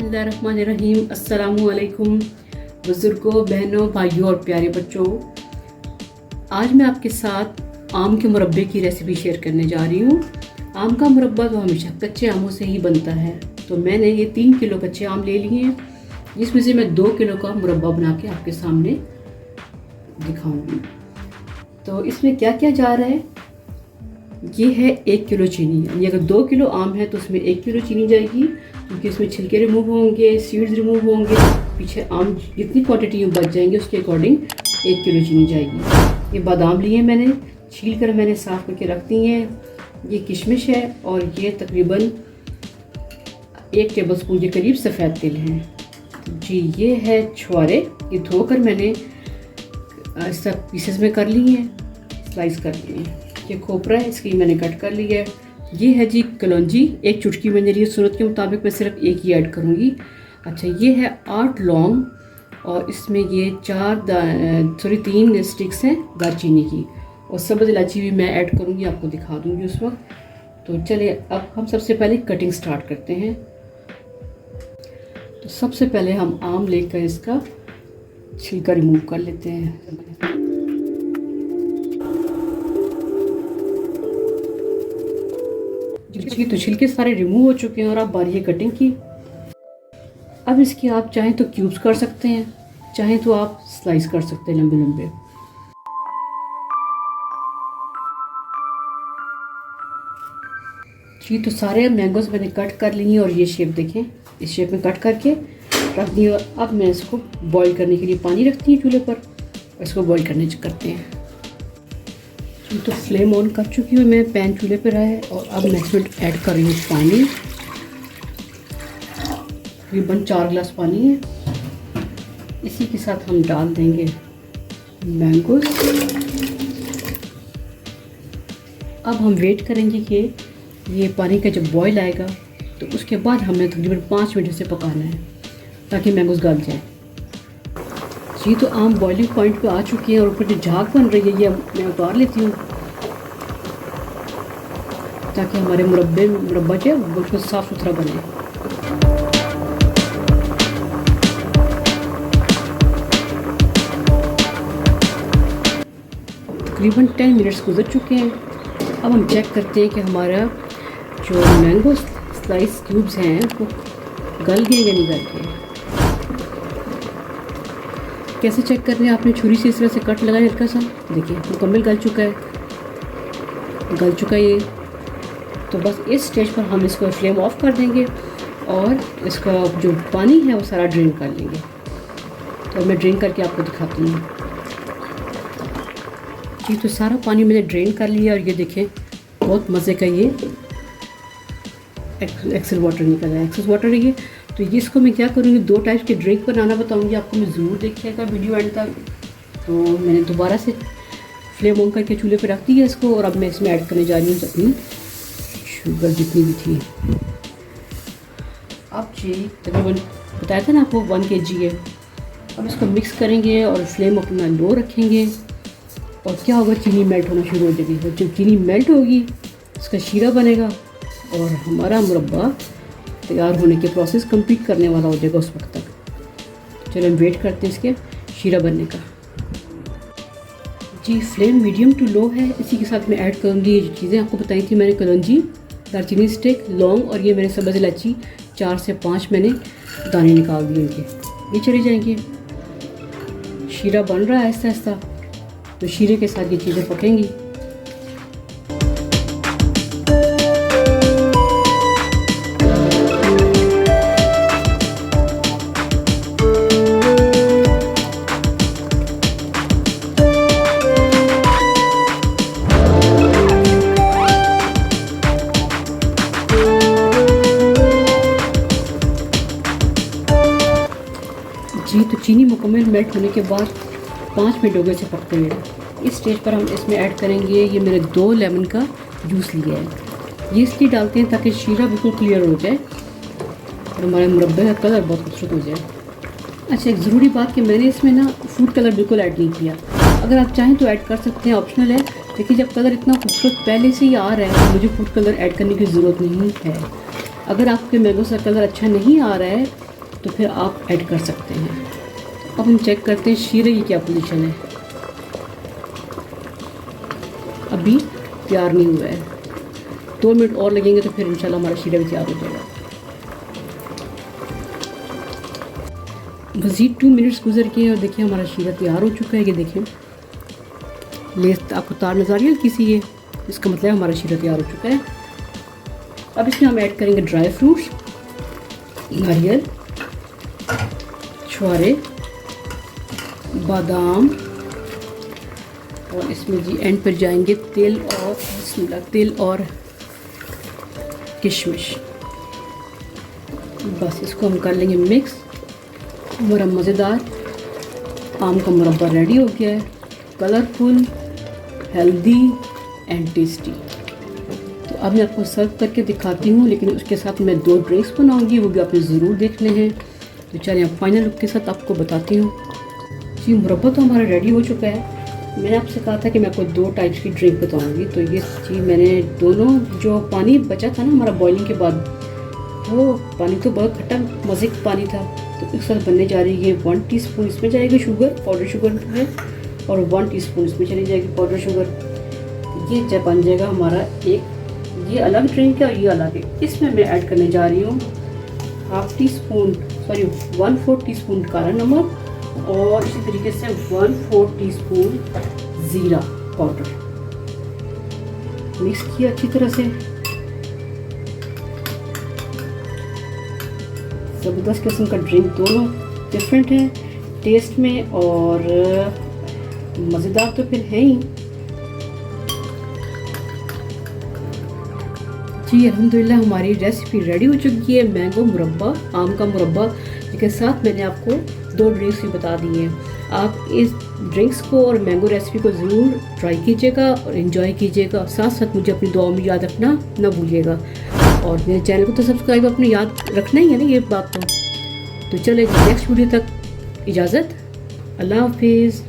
बिस्मिल्लाहिर्रहमानिर्रहीम। अस्सलामुअलैकुम बुज़ुर्गों, बहनों, भाइयों और प्यारे बच्चों। आज मैं आपके साथ आम के मुरब्बे की रेसिपी शेयर करने जा रही हूँ। आम का मुरब्बा तो हमेशा कच्चे आमों से ही बनता है। तो मैंने ये 3 किलो कच्चे आम ले लिए हैं, जिसमें से मैं 2 किलो का मुरब्बा बना के आपके सामने दिखाऊंगी। तो इसमें क्या क्या जा रहा है, ये है 1 किलो चीनी। यानी अगर 2 किलो आम है तो उसमें 1 किलो चीनी जाएगी, क्योंकि इसमें छिलके रिमूव होंगे, सीड्स रिमूव होंगे। पीछे आम जितनी क्वांटिटी में बच जाएंगे उसके अकॉर्डिंग 1 किलो चीनी जाएगी। ये बादाम लिए मैंने, छील कर मैंने साफ़ करके रख दी हैं। ये किशमिश है और ये तकरीबन 1 टेबलस्पून के करीब सफ़ेद तिल हैं जी। ये है छुआरे, ये धोकर मैंने सब पीसेस में कर लिए हैं, स्लाइस कर लिए हैं। ये खोपरा है, इसकी मैंने कट कर लिया है। ये है जी कलौंजी, 1 चुटकी मैंने ली। सूरत के मुताबिक मैं सिर्फ 1 ही ऐड करूँगी। अच्छा, ये है 8 लौंग और इसमें ये 3 स्टिक्स हैं दालचीनी की, और सब्ज़ इलायची भी मैं ऐड करूँगी, आपको दिखा दूँगी उस वक्त। तो चलिए अब हम सबसे पहले कटिंग स्टार्ट करते हैं। तो सबसे पहले हम आम लेकर इसका छिलका रिमूव कर लेते हैं। तो छिलके सारे रिमूव हो चुके हैं और आप बारीक कटिंग की। अब इसकी आप चाहें तो क्यूब्स कर सकते हैं, चाहें तो आप स्लाइस कर सकते हैं लंबे लंबे। जी, तो सारे मैंगोज मैंने कट कर लिए और ये शेप देखें, इस शेप में कट करके रख दी। और अब मैं इसको बॉईल करने के लिए पानी रखती हूँ चूल्हे पर, इसको बॉईल करने करते हैं। तो फ्लेम ऑन कर चुकी हूँ मैं, पैन चूल्हे पर है और अब मैं इसमें ऐड कर रही हूँ पानी। तकरीबन 4 गिलास पानी है। इसी के साथ हम डाल देंगे मैंगोज। अब हम वेट करेंगे कि ये पानी का जब बॉईल आएगा तो उसके बाद हमें तकरीबन 5 मिनट से पकाना है ताकि मैंगोज गल जाए जी। तो आम बॉइलिंग पॉइंट पे आ चुके हैं और ऊपर जो झाग बन रही है ये मैं उतार लेती हूँ, ताकि हमारे मुरब्बा जो है बिल्कुल साफ़ सुथरा बने। तकरीबन 10 मिनट्स गुजर चुके हैं। अब हम चेक करते हैं कि हमारा जो मैंगो स्लाइस क्यूब्स हैं वो गल गए या नहीं गल गए। कैसे चेक कर रहे हैं, आपने छुरी से इस तरह से कट लगाया हल्का सा, देखिए मुकम्मल गल चुका है ये। तो बस इस स्टेज पर हम इसको फ्लेम ऑफ कर देंगे और इसका जो पानी है वो सारा ड्रेन कर लेंगे। तो मैं ड्रेन करके आपको दिखाती हूँ जी। तो सारा पानी मैंने ड्रेन कर लिया और ये देखें बहुत मज़े का ये एक्सेस वाटर निकल रहा है, एक्सेस वाटर है ये। तो ये इसको मैं क्या करूँगी, 2 टाइप के ड्रिंक बनाना बताऊँगी आपको, मैं ज़रूर देखिएगा वीडियो एंड तक। तो मैंने दोबारा से फ्लेम ऑन करके चूल्हे पे रख दिया इसको और अब मैं इसमें ऐड करने जा रही हूँ अपनी शुगर जितनी भी थी। अब जी तकरीबन बताया था ना आपको 1 kg है। अब इसको मिक्स करेंगे और फ्लेम अपना लो रखेंगे और क्या होगा, चीनी मेल्ट होना शुरू हो जाएगी। और जब चीनी मेल्ट होगी इसका शीरा बनेगा और हमारा मुरब्बा तैयार होने के प्रोसेस कंप्लीट करने वाला हो जाएगा उस वक्त तक। चलो हम वेट करते हैं इसके शीरा बनने का जी। फ्लेम मीडियम टू लो है। इसी के साथ मैं ऐड करूँगी ये जो चीज़ें आपको बताई थी मैंने, कलौंजी, दालचीनी स्टिक, लौंग और ये मैंने सब्ज़ इलायची 4 से 5 मैंने दाने निकाल दिए इनके, ये चले जाएंगे। शीरा बन रहा है आहिस्ता आहिस्ता, तो शीरे के साथ ये चीज़ें पकेंगी। जी, तो चीनी मुकम्मल मेल्ट होने के बाद 5 मिनट हो गए इसे पकते हुए। इस स्टेज पर हम इसमें ऐड करेंगे, ये मैंने 2 लेमन का जूस लिया है। ये इसलिए डालते हैं ताकि शीरा बिल्कुल क्लियर हो जाए और हमारे मुरब्बे का कलर बहुत खूबसूरत हो जाए। अच्छा, एक ज़रूरी बात कि मैंने इसमें ना फूड कलर बिल्कुल ऐड नहीं किया। अगर आप चाहें तो ऐड कर सकते हैं, ऑप्शनल है। लेकिन जब कलर इतना खूबसूरत पहले से ही आ रहा है तो मुझे फूड कलर ऐड करने की ज़रूरत नहीं है। अगर आपके मैंगो का कलर अच्छा नहीं आ रहा है तो फिर आप ऐड कर सकते हैं। अब हम चेक करते हैं शीरे की क्या पोजीशन है। अभी तैयार नहीं हुआ है, 2 मिनट और लगेंगे तो फिर इंशाल्लाह हमारा शीरा भी तैयार हो जाएगा। मज़ीद 2 मिनट्स गुजर गए और देखिए हमारा शीरा तैयार हो चुका है। ये देखिए लेस आपको तार नज़र आ रही है किसी, ये इसका मतलब हमारा शीरा तैयार हो चुका है। अब इसमें हम ऐड करेंगे ड्राई फ्रूट्स, नारियल, छुहारे, बादाम, और इसमें जी एंड पर जाएंगे तिल और किशमिश। बस इसको हम कर लेंगे मिक्स। हमारा मज़ेदार आम का मुरब्बा रेडी हो गया है, कलरफुल, हेल्दी एंड टेस्टी। तो अब मैं आपको सर्व करके दिखाती हूँ, लेकिन उसके साथ मैं 2 ड्रिंक्स बनाऊँगी, वो भी आपने ज़रूर देखने हैं। तो चलिए अब फाइनल लुक के साथ आपको बताती हूँ। जी मुरब्बा तो हमारा रेडी हो चुका है। मैंने आपसे कहा था कि मैं आपको 2 टाइप्स की ड्रिंक बताऊँगी, तो ये जी मैंने दोनों, जो पानी बचा था ना हमारा बॉइलिंग के बाद, वो पानी तो बहुत खट्टा मज़े का पानी था, तो इस साथ बनने जा रही है 1 टीस्पून इसमें जाएगी शुगर, पाउडर शुगर है, और 1 टीस्पून इसमें चली जाएगी पाउडर शुगर। ये जब बन जाएगा हमारा एक, ये अलग ड्रिंक है और ये अलग है। इसमें मैं ऐड करने जा रही हूँ 1/4 टीस्पून काला नमक, और इसी तरीके से 1/4 टीस्पून ज़ीरा पाउडर। मिक्स किया अच्छी तरह से। ज़बरदस्त किस्म का ड्रिंक, दोनों डिफरेंट है टेस्ट में और मज़ेदार तो फिर है ही। जी अल्हम्दुलिल्लाह हमारी रेसिपी रेडी हो चुकी है, मैंगो मुरब्बा, आम का मुरब्बा, जिसके साथ मैंने आपको 2 ड्रिंक्स भी बता दी हैं। आप इस ड्रिंक्स को और मैंगो रेसिपी को ज़रूर ट्राई कीजिएगा और इन्जॉय कीजिएगा। साथ साथ मुझे अपनी दुआओं में याद रखना ना भूलिएगा, और मेरे चैनल को तो सब्सक्राइब अपने याद रखना ही है ना, ये बात तो चले नेक्स्ट वीडियो तक इजाज़त, अल्लाह हाफिज़।